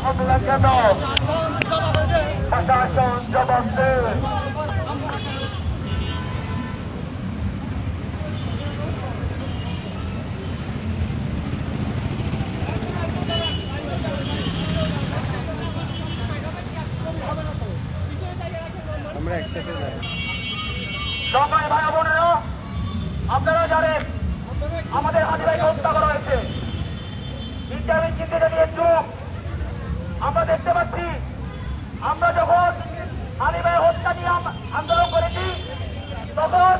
হামলা কেন? প্রশাসন জবাব দে। আমরা একসাথে যাই। সবাই ভাই বোনেরা, আপনারা জানেন আমাদের হাজি ভাইকে হত্যা করা হয়েছে। ইন্টারভিউ কিন্তু নিয়ে চুপ। আমরা দেখতে পাচ্ছি আমরা যখন আলী ভাই হত্যা নিয়ে আন্দোলন করেছি তখন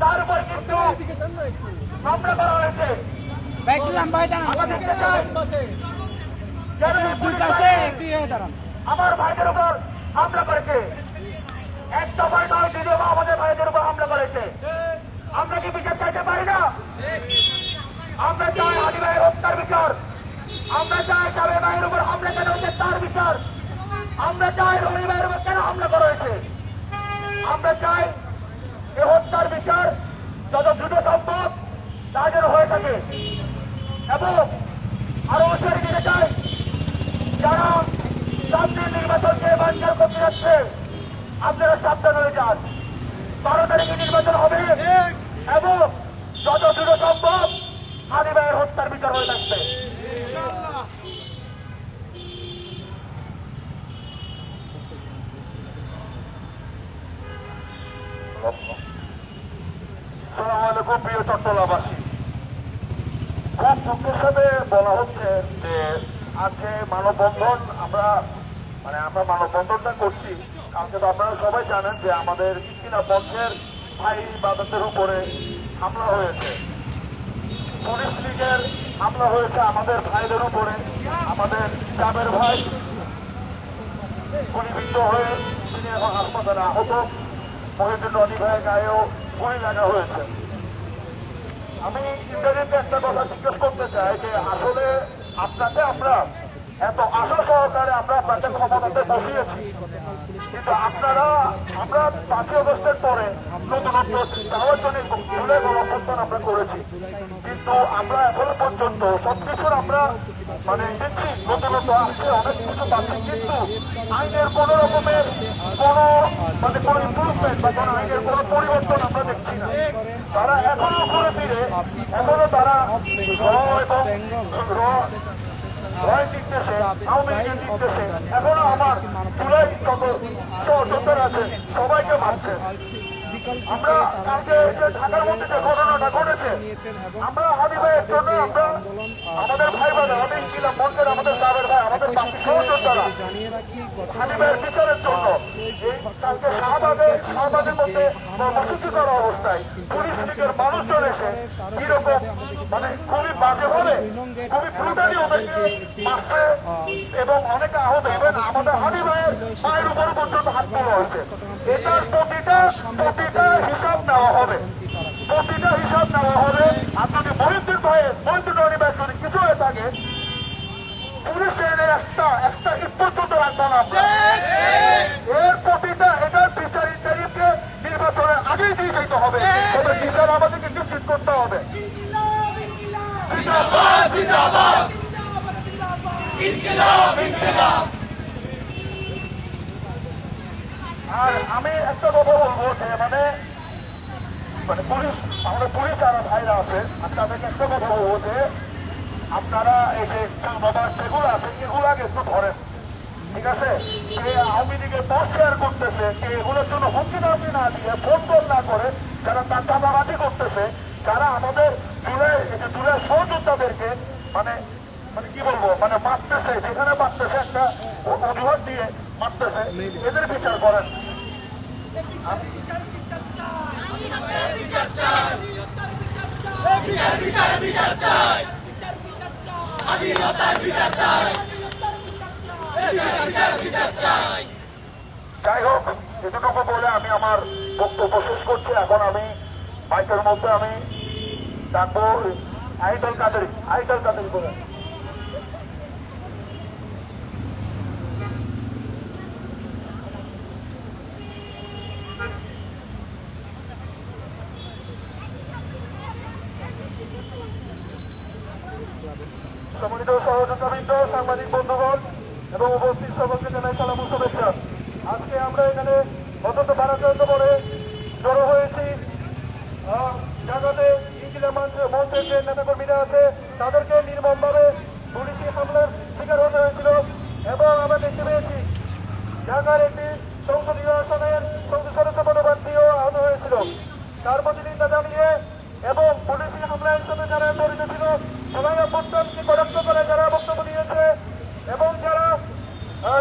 তার উপর কিন্তু হামলা করা হয়েছে। আমরা দেখতে চাই কেন এই পুলিশ আমার ভাইদের উপর হামলা করেছে। এক দফায় নয়, দ্বিতীয়বার আমাদের ভাইদের উপর হামলা করেছে। আমরা কি বিচার চাইতে পারি না? আমরা চাই আলী ভাইয়ের হত্যার বিচার। আমরা চাই জাবের ভাইয়ের উপর হামলা কেন হয়েছে তার বিচার। আমরা চাই রনি ভাইয়ের উপর কেন হামলা করা হয়েছে। আমরা চাই এই হত্যার বিচার যত দ্রুত সম্ভব তা যেন হয়ে থাকে। এবং আরো হুঁশিয়ারি দিতে চাই যারা সামনের নির্বাচনকে বানচাল করতে যাচ্ছে, আপনারা সাবধান হয়ে যান। 12 তারিখে নির্বাচন হবে এবং যত দ্রুত সম্ভব আলী ভাইয়ের হত্যার বিচার হয়ে থাকবে। আসসালামু আলাইকুম প্রিয় চট্টলাবাসী, খুব দুঃখের সাথে বলা হচ্ছে যে আজকে মানববন্ধন আমরা মানববন্ধনটা করছি। কালকে তো আপনারা সবাই জানেন যে আমাদের কিনা মঞ্চের ভাই বাদাদের উপরে হামলা হয়েছে, পুলিশ লীগের হামলা হয়েছে আমাদের ভাইদের উপরে। আমাদের জাবের ভাই গুলিবিদ্ধ হয়ে তিনি এখন হাসপাতালে আহত। মহিউদ্দিন রনি ভাইয়ের গায়েও গুলি লাগা হয়েছে। আমি ইন্টারনেটে একটা কথা জিজ্ঞেস করতে চাই যে আসলে আপনাকে আমরা এত আশা সহকারে আমরা আপনাকে ক্ষমতাতে বসিয়েছি, কিন্তু আমরা 5ই আগস্টের পরে নতুনত্ব চাওয়ার জন্য জুলাই গণঅভ্যুত্থান আমরা করেছি, কিন্তু আমরা এখনো পর্যন্ত সবকিছুর আমরা দেখছি নতুনত্ব আসছে, অনেক কিছু পাচ্ছি, কিন্তু আইনের কোন রকমের কোন ইমপ্রুভমেন্ট বা কোন আইনের কোন পরিবর্তন আমরা দেখছি না। তারা এখনো ঘুরে ফিরে এখনো তারা নির্দেশে আওয়ামী লীগের নির্দেশে এখনো আমার জুলাই যত সহযোদ্ধা আছে সবাইকে মারছে। আমরা কালকে যে ঢাকার মধ্যে যে ঘটনাটা ঘটেছে, আমরা হাদি ভাইয়ের জন্য আমরা আমাদের ভাই বাদা আমি ছিলাম মঞ্চের আমাদের জাবের ভাই আমাদের বাকি সহযোদ্ধারা হাদি ভাইয়ের বিচারের জন্য এই কালকে শাহবাগের মধ্যে কর্মসূচি করা অবস্থায় পুলিশ লীগের মানুষজন এসে কিরকম খুবই বাজেভাবে খুবই ব্রুটালি ওদেরকে মারছে এবং অনেকে আহত। ইভেন আমাদের হাদি ভাইয়ের মায়ের উপর পর্যন্ত হাত তোলা হয়েছে। এটার প্রতিটা হিসাব নেওয়া হবে, প্রতিটা হিসাব নেওয়া হবে। আর যদি মহিউদ্দিন রনি ভাইয়ের যদি কিছু হয়ে থাকে পুলিশের একটা ঈদ পর্যন্ত রাখবো না আমরা। এর প্রতিটা এটার বিচার ইন্টারিমকে নির্বাচনের আগেই দিয়ে যেতে হবে, তবে বিচার আমাদেরকে নিশ্চিত করতে হবে। আর আমি একটা কথা বলবো যে পুলিশ আমাদের পুলিশ যারা ভাইরা আছে আমি তাদেরকে একটা কথা বলবো যে আপনারা এই যে চাঁদাবাজ যেগুলো আছে এগুলো আগে একটু ধরেন, ঠিক আছে? কে আওয়ামী লীগের পোস্ট শেয়ার করতেছে, কে এগুলোর জন্য হুমকি দামকি না দিয়ে ফোন টোন না করে যারা তার চাঁদাবাজি করতেছে, যারা আমাদের জুলাই সহযোদ্ধাদেরকে কি বলবো মারতেছে, যেখানে মারতেছে একটা অজুহাত দিয়ে মারতেছে, এদের বিচার করেন। যাই হোক এতটুকু বলে আমি আমার বক্তব্য শেষ করছি। এখন আমি মাইকের মধ্যে আমি ডাকবো আইদল কাদেরি বলে। সম্মানিত সহযোগিতাবৃন্দ, সাংবাদিক বন্ধুগণ এবং উপস্থিত সকলকে জানাই সালাম ও শুভেচ্ছা। আজকে আমরা এখানে অত্যন্ত ভারতীয় পরে জড়ো হয়েছি। জায়গাতে ইনকিলাব মঞ্চের যে নেতাকর্মীরা আছে তাদেরকে নির্মমভাবে পুলিশি হামলার শিকার হতে হয়েছিল এবং আমরা দেখতে পেয়েছি ঢাকার একটি সংসদীয় আসনের সংসদ সদস্য পদপ্রার্থীও আহত হয়েছিল। তার প্রতি নিন্দা জানিয়ে এবং পুলিশি হামলার সাথে যারা জড়িত ছিল সবাই অভ্যুত্থানকে কটাক্ষ করে যারা বক্তব্য দিয়েছে এবং যারা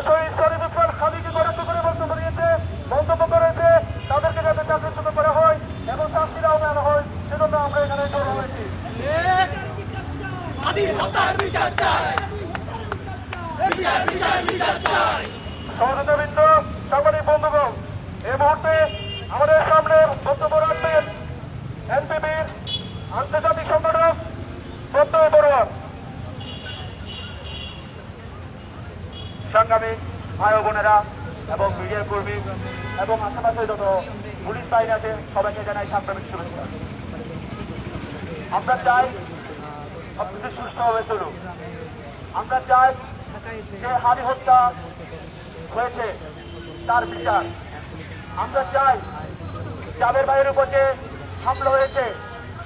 শহীদ শরীফ উসমান হাদিকে কটাক্ষ করে বক্তব্য দিয়েছে, মন্তব্য করেছে, তাদেরকে যাতে চাকরিচ্যুত করা হয় এবং শাস্তির আওতায় আনা হয়, সেজন্য আমরা এখানে জড়ো হয়েছি। সহযোগিতাবৃন্দ, সাংবাদিক বন্ধুগণ, এই মুহূর্তে আমাদের সামনে বক্তব্য রাখবেন এনপিপির আন্তর্জাতিক সংগঠক প্রত্যয় বড়ুয়া। সাংবাদিক ভাই বোনেরা এবং মিডিয়া কর্মী এবং আশেপাশে যত পুলিশ বাহিনী আছে সবাইকে জানাই সাংবাদিক শুভেচ্ছা। আমরা চাই সবকিছু সুষ্ঠুভাবে চলুক। আমরা চাই যে হানি হত্যা হয়েছে তার বিচার। আমরা চাই জাবের ভাইয়ের উপর যে হামলা হয়েছে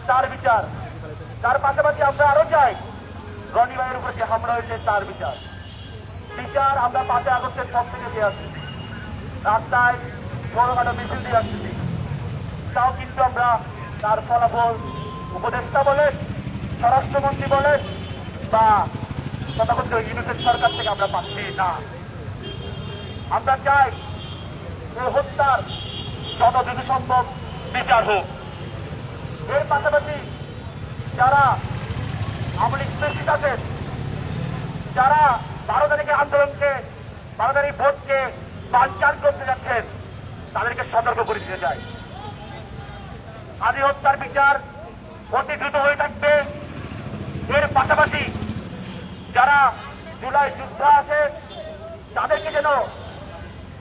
তার বিচার। তার পাশাপাশি আমরা আরো চাই রনি ভাইয়ের উপর যে হামলা হয়েছে তার বিচার। আমরা 5 আগস্টের সব থেকে দিয়ে আসতেছি, রাস্তায় ছোটখাটো মিছিল দিয়ে আসতেছি, তাও কিন্তু আমরা তার ফলাফল উপদেষ্টা বলেন, স্বরাষ্ট্রমন্ত্রী বলেন বা তথাকথিত ইউনিসেফ সরকার থেকে আমরা পাচ্ছি না। আমরা চাই এই হত্যার যত দ্রুত সম্ভব বিচার হোক। এর পাশাপাশি যারা আওয়ামী লীগ প্রেসিডেন্ট আছেন, যারা 12 তারিখের আন্দোলনকে 12 তারিখ ভোটকে বানচাল করতে যাচ্ছেন, তাদেরকে সতর্ক করে দিতে চাই। হাদি হত্যার বিচার অতি দ্রুত হয়ে থাকবে। এর পাশাপাশি যারা জুলাই যোদ্ধা আছে তাদেরকে যেন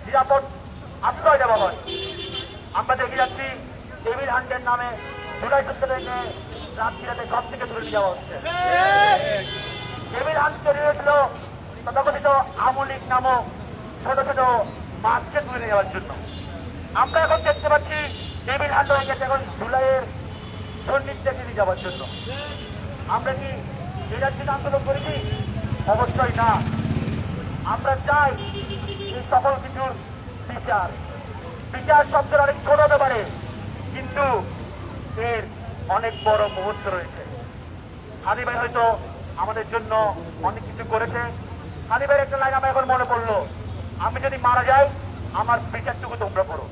নিরাপদ আশ্রয় দেওয়া হয়। আমরা দেখে যাচ্ছি টেবিল হান্টের নামে জুলাই যোদ্ধাদেরকে রাত্রিরাতে ঘর থেকে তুলে নিয়ে যাওয়া হচ্ছে। টেবিল হান্ট তৈরি হয়েছিল তথাকথিত আওয়ামী লীগ নামক ছোট ছোট মাছকে তুলে নিয়ে যাওয়ার জন্য। আমরা এখন দেখতে পাচ্ছি টেবিল হান্ট হয়ে গেছে এখন জুলাইয়ের সন্নিধ্যে নিয়ে যাওয়ার জন্য। আমরা কি এটার জন্য আন্দোলন করেছি? অবশ্যই না। আমরা চাই এই সকল কিছুর বিচার। বিচার শব্দের অনেক ছোট হতে পারে, কিন্তু এর অনেক বড় মুহূর্ত রয়েছে। হাদি ভাই হয়তো আমাদের জন্য অনেক কিছু করেছে। হাদি ভাইয়ের একটা লাইন আমার এখন মনে পড়লো, আমি যদি মারা যাই আমার বিচারটুকু তোমরা করো।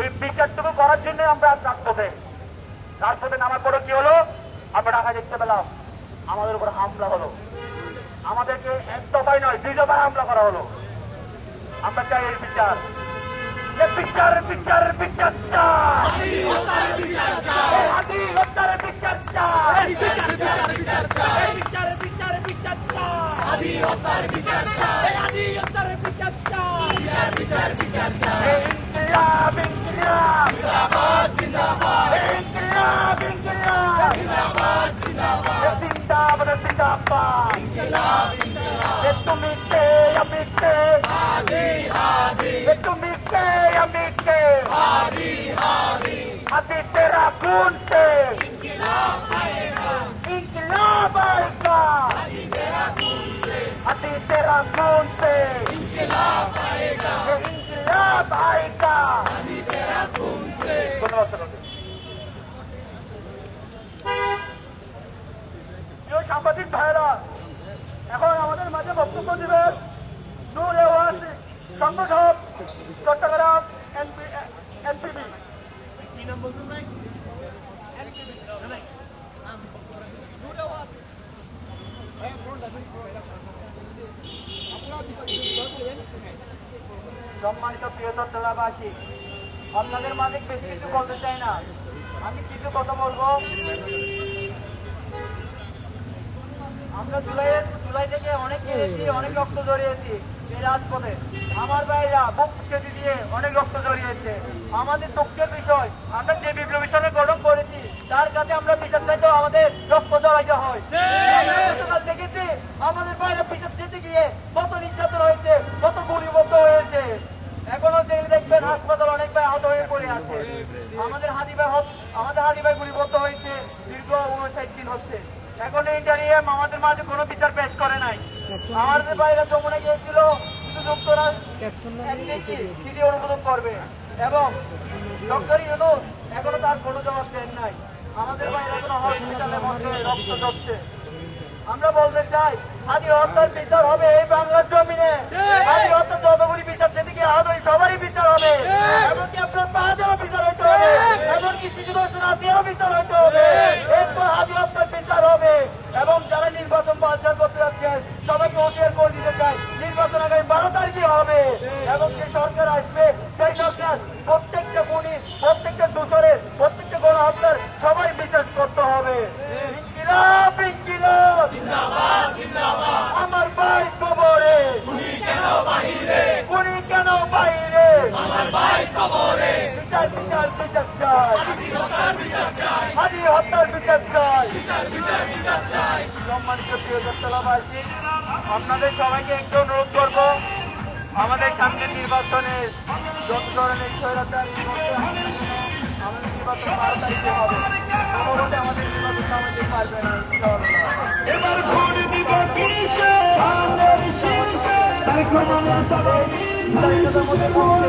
এই বিচারটুকু করার জন্য আমরা আজ রাজপথে নামার পরে কি হলো, আমরা ঢাকায় দেখতে পেলাম আমাদের উপর হামলা হলো। আমাদেরকে 1 দফায় নয় 2 দফায় হামলা করা হলো। আমরা চাই এর বিচার। বিচার বিচার বিচার চাই। হাদি হত্যার বিচার চাই। ইনকিলাব ইনকিলাব জিন্দাবাদ জিন্দাবাদ। ইনকিলাব ইনকিলাব জিন্দাবাদ জিন্দাবাদ। জিন্দাবাদ জিন্দাবাদ। ইনকিলাব ইনকিলাব। তুমি কে আমি কে? হাদি হাদি। তুমি কে আমি কে? হাদি হাদি। हादी तेरा खून से इंकिलाब आएगा। इंकिलाब आएगा। हादी तेरा खून से। हादी तेरा खून से इंकिलाब आएगा। इंकिलाब आएगा। हादी तेरा खून से। धन्यवाद सर। সাংবাদিক ভাইরা এখন আমাদের মাঝে বক্তব্য দিবেন নূর এওয়াজ সংগঠক চট্টগ্রাম এনপিপি। কি নাম বলছেন ভাই? নূর এওয়াজ ভাই ফ্রন্ট আসেন। আপনারা সম্মানিত প্রিয় চট্টলাবাসী, আপনাদের মাঝে বেশি কিছু বলতে চাই না, আমি কিছু কথা বলবো। আমরা জুলাই থেকে অনেক খেয়েছি, অনেক রক্ত জড়িয়েছি এই রাজপথে। আমার ভাইরা বুক কেটে দিয়ে অনেক রক্ত জড়িয়েছে। আমাদের দুঃখের বিষয়, আমরা যে বিপ্লবী সরকার গঠন করেছি তার কাছে আমরা বিচার চাইতেও আমাদের রক্ত জড়াইতে হয়। আমরা গতকাল দেখেছি আমাদের ভাইরা বিচার যেতে গিয়ে কত নির্যাতন হয়েছে, কত গুলিবদ্ধ হয়েছে। এখনো জেলে দেখবেন হাসপাতাল অনেক ভাই আহত হয়ে পড়ে আছে। আমাদের হাদি ভাই গুলিবদ্ধ হয়েছে, দীর্ঘ 59 দিন হচ্ছে। এখন ইন্টারিয়াম আমাদের মাঝে কোনো বিচার পেশ করে নাই। আমাদের বাইরে যমুনা গিয়েছিল, কিন্তু যুক্তরাষ্ট্র চিঠি অনুমোদন করবে এবং ডক্টর ইউনূস এখনো তার কোনো জবাব দেন নাই। আমাদের বাইরে এখনো হসপিটালের মধ্যে রক্ত ঝরছে। আমরা বলতে চাই হাদি হত্যার বিচার হবে এই বাংলার জমিনে। হাদি হত্যার যতগুলি বিচার যেদিকে আহত হয় সবারই বিচার হবে, এমনকি আপনার পাঁচজনও বিচার হইতে হবে, এমনকি শিশু দর্শন হাতিয়ারও বিচার হইতে হবে। এরপর হাদি হত্যার বিচার হবে। এবং যারা নির্বাচন বানচাল করতে যাচ্ছে সবাইকে হুঁশিয়ার করে দিতে চাই, নির্বাচন আগামী 12 তারিখে হবে এবং যে সরকার আসবে সেই সরকার প্রত্যেকটা খুনি, প্রত্যেকটা দোষরের, প্রত্যেকটা গণহত্যার সবাই বিচার করতে হবে। ইনকিলাব ইনকিলাব জিন্দাবাদ জিন্দাবাদ। আমার ভাই কবরে, খুনি কেন বাহিরে, খুনি কেন বাহিরে, আমার ভাই কবরে। বিচার বিচার বিচার চাই, হাদি হত্যার বিচার চাই, হাদি হত্যার বিচার চাই, বিচার বিচার বিচার চাই। সম্মানিত প্রিয় চট্টলাবাসী, আপনাদের সবাইকে একটু অনুরোধ করব, আমাদের সামনের নির্বাচনে যত ধরনের স্বৈরাচার আমাদের নির্বাচন 12 তারিখে হবে। কোনোভাবে আমাদের নির্বাচন আমাদের পারবে না ইনশাআল্লাহ। এবার ভোট দিব কিসে, আমাদের শীর্ষে স্বাধীনতার মধ্যে পৌঁছে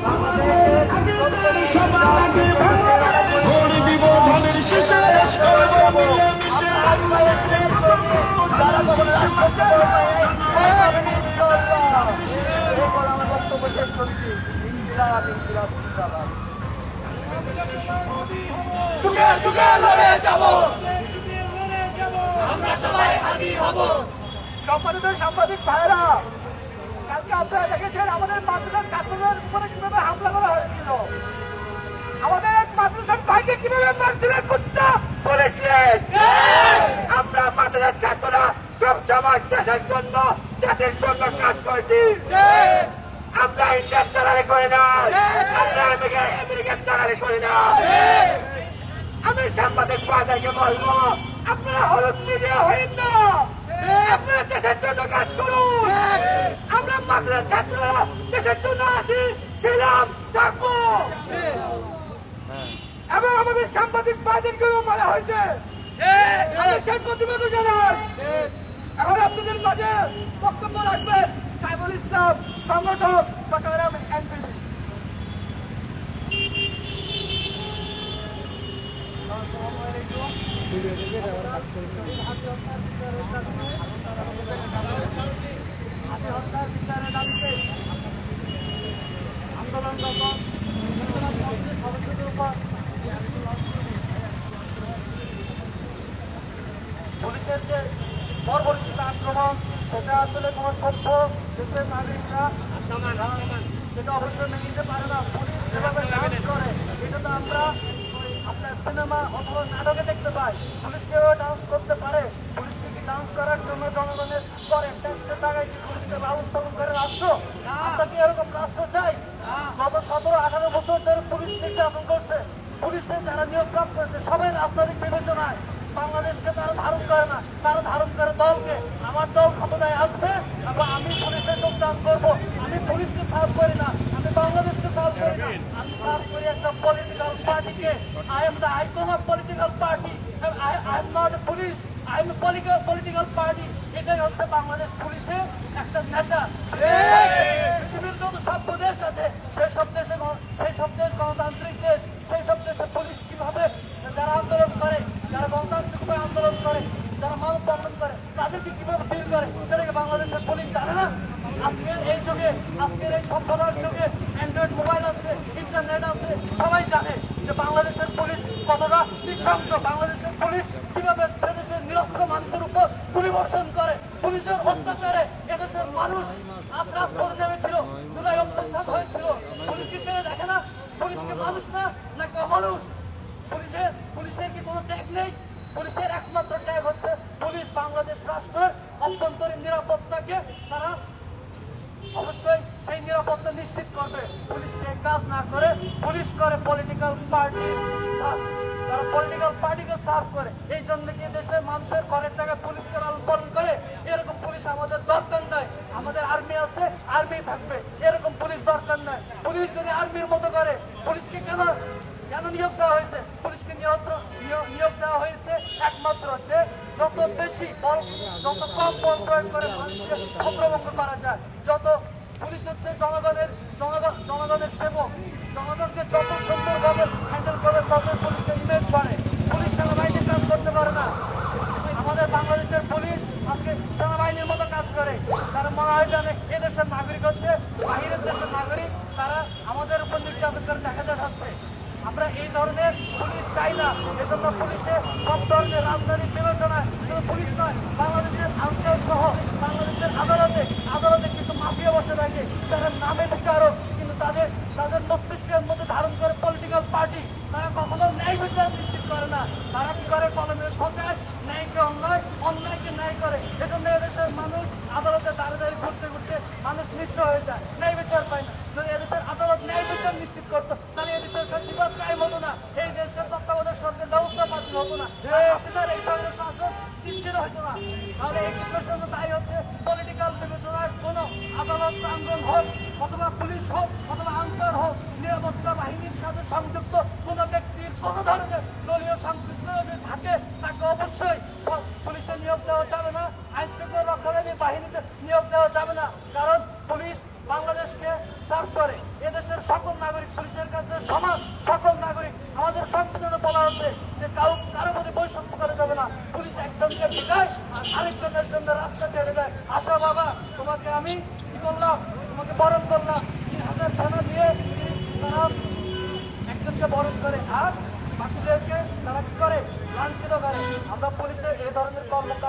বাংলাদেশের সবাইকে ভোট দিব ধানের শীষে যারা কখনো রাজপথে ইনশাআল্লাহ। এই বলে আমার বক্তব্য শেষ করছি। ইনকিলাব ইনকিলাব জিন্দাবাদ। যুগে যুগে লড়ে যাব, আমরা সবাই হাদি হব। সম্মানিত সাংবাদিক ভাইরা, কালকে আপনারা দেখেছেন আমাদের মাদ্রাসার ছাত্রদের উপরে কিভাবে হামলা করা হয়েছিল। আমাদের এক মাদ্রাসার ভাইকে কিভাবে মারছিল কুত্তা বলেছিলেন। আমরা মাদ্রাসার ছাত্ররা সব সমাজ দেশের জন্য, জাতির জন্য কাজ করেছি। আমরা ইন্ডিয়ার দালালি করি না, আমরা আমেরিকার দালালি করি না। আমি সাংবাদিক ভাইদেরকে বলবো, আপনারা হলুদ মিডিয়া হইন না, আপনারা দেশের জন্য কাজ করুন। আমরা মাদ্রাসার ছাত্ররা দেশের জন্য আছি, ছিলাম, থাকবো। এবং আমাদের সাংবাদিক ভাইদেরকেও মারা হয়েছে, আমি সেই প্রতিবাদও জানাই। এখন আপনাদের মাঝে বক্তব্য রাখবেন সাইফুল ইসলাম, সংগঠক, চট্টগ্রাম এনপিপি। আন্দোলনরত সদস্যদের উপর পুলিশের যে বর্বরিত আক্রমণ, সেটা আসলে কোন সভ্য দেশের নাগরিকরা সেটা অবশ্যই মেনে নিতে পারে না। পুলিশ যেভাবে ডান্স করে এটা তো আমরা আপনার সিনেমা অথবা নাটকে দেখতে পাই। পুলিশ কেউ ডান্স করতে পারে? পুলিশকে কি ডান্স করার জন্য জনগণের করে ট্যাক্সের টাকায় কি পুলিশকে লালন পালন করে রাষ্ট্র? আমরা কি এরকম রাষ্ট্র চাই? গত 17-18 বছর ধরে পুলিশ নির্যাতন করছে। পুলিশের যারা নিয়োগপ্রাপ্ত হয়েছে সবাই রাজনৈতিক বিবেচনায় বাংলাদেশকে তারা ধারণ করে না, তারা ধারণ করে দলকে। আমার দল ক্ষমতায় আসবে এবং আমি পুলিশে যোগদান করবো। আমি পুলিশকে সার্ভ করি না, আমি বাংলাদেশকে সার্ভ করি না, আমি সার্ভ করি একটা পলিটিক্যাল পার্টিকে। I am the icon of political party. I am not a police, I am political party. এটাই হচ্ছে বাংলাদেশ পুলিশের একটা নেচার। পৃথিবীর যত সভ্য দেশ আছে সেই সব দেশ গণতান্ত্রিক দেশ। সেই সব দেশে পুলিশ কিভাবে যারা আন্দোলন করে, যারা গণতান্ত্রিক উপায়ে আন্দোলন করে, যারা মানব বন্ধন করে, তাদেরকে কিভাবে ডিল করে সেটাকে বাংলাদেশের পুলিশ জানে না। আজকের এই যুগে, আজকের এই সভ্যতার যুগে অ্যান্ড্রয়েড মোবাইল আছে, ইন্টারনেট আছে, সবাই জানে যে বাংলাদেশের পুলিশ কতটা নৃশংস, বাংলাদেশের পুলিশ কিভাবে সে দেশের নিরস্ত্র মানুষের উপর গুলিবর্ষণ করে। পুলিশের অত্যাচারে এদেশের মানুষ আত্রাস করে নেমেছিল, জুলাই অভ্যুত্থান হয়েছিল। পুলিশ কি সেটা দেখে না? পুলিশকে মানুষ না নাকি অমানুষ? পুলিশের কি কোনো ট্যাগ নেই? পুলিশের একমাত্র ট্যাগ হচ্ছে পুলিশ বাংলাদেশ রাষ্ট্রের অভ্যন্তরীণ নিরাপত্তাকে তারা অবশ্যই সেই নিরাপত্তা নিশ্চিত করবে। পুলিশ সেই কাজ না করে পুলিশ করে পলিটিক্যাল পার্টি, তারা পলিটিক্যাল পার্টিকে সার্ভ করে। এই জন্য কি দেশের মানুষের ঘরের টাকা পুলিশকে লালন পালন করে? এরকম পুলিশ আমাদের দরকার নাই। আমাদের আর্মি আছে, আর্মি থাকবে, এরকম পুলিশ দরকার নাই। পুলিশ যদি আর্মির মতো করে, পুলিশকে কেন নিয়োগ দেওয়া হয়েছে? পুলিশকে নিয়োগ দেওয়া হয়েছে একমাত্র যে যত বেশি বল, যত কম বল প্রয়োগ করে মানুষকে ছত্রভঙ্গ করা যায়। পুলিশ হচ্ছে জনগণের সেবক। জনগণকে যত সুন্দরভাবে হ্যান্ডেল করে তত পুলিশের ইমেজ বাড়ে। পুলিশ সেনাবাহিনীর কাজ করতে পারে না। আমাদের বাংলাদেশের পুলিশ আজকে সেনাবাহিনীর মতো কাজ করে। তারা মনে হয় জানে এদেশের নাগরিক হচ্ছে বাহিরের দেশের নাগরিক, তারা আমাদের উপর নির্যাতন করে দেখাতে থাকছে। আমরা এই ধরনের পুলিশ চাই না। এজন্য পুলিশে সব ধরনের রাজধানী বিবেচনায় শুধু পুলিশ নয়, বাংলাদেশের আনসার সহ বাংলাদেশের আদালতে কিন্তু মাফিয়া বসে থাকে, যারা নামে বিচারক কিন্তু তাদের মস্তিষ্কের মধ্যে ধারণ করে পলিটিক্যাল পার্টি। তারা কখনো ন্যায় বিচার নিশ্চিত করে না। তারা কি করে? কলমের খোঁচায় ন্যায়কে অন্যায়, অন্যায়কে ন্যায় করে। এজন্য এদেশের মানুষ আদালতে দাঁড়িয়ে ঘুরতে ঘুরতে মানুষ নিঃস্ব হয়ে যায়, ন্যায় বিচার পায় না। যদি এদেশের আদালত ন্যায় বিচার নিশ্চিত করতো তাহলে এদেশের ফেসিবাদ কায়েম হতো না, এই দেশের তত্ত্বাবধায়ক সরকার ব্যবস্থা বাতিল হতো না, হাসিনার এই সঙ্গে শাসন নিশ্চিত হতো না। তাহলে এই কিছুর জন্য দায়ী হচ্ছে পলিটিক্যাল বিবেচনায় কোন আদালত প্রাঙ্গণ হোক অথবা পুলিশ হোক অথবা আনসার হোক, নিরাপত্তা বাহিনীর সাথে সংযুক্ত কোন ব্যক্তির কোন ধরনের দলীয় সংশ্লিষ্টতা যদি থাকে তাকে অবশ্যই পুলিশে নিয়োগ দেওয়া যাবে না, আইন শৃঙ্খলা রক্ষাকারী বাহিনীতে নিয়োগ দেওয়া যাবে না। কারণ পুলিশ বাংলাদেশকে সার্ভ করে। এদেশের সকল নাগরিক পুলিশের কাছে সমান, সকল নাগরিক। আমাদের সংবিধানে বলা হচ্ছে যে কারো মধ্যে বৈষম্য করা যাবে না। পুলিশ একজনকে বিকাশ আর আরেকজনের জন্য রাস্তা ছেড়ে দেয়। আসো বাবা, তোমাকে আমি কি করলাম, তোমাকে বরণ করলাম, ৩,০০০ ছানা দিয়ে তারা একজনকে বরণ করে আর বাকিদেরকে তারা কি করে? লাঞ্ছিত করে। আমরা পুলিশের এই ধরনের কর্মকাণ্ড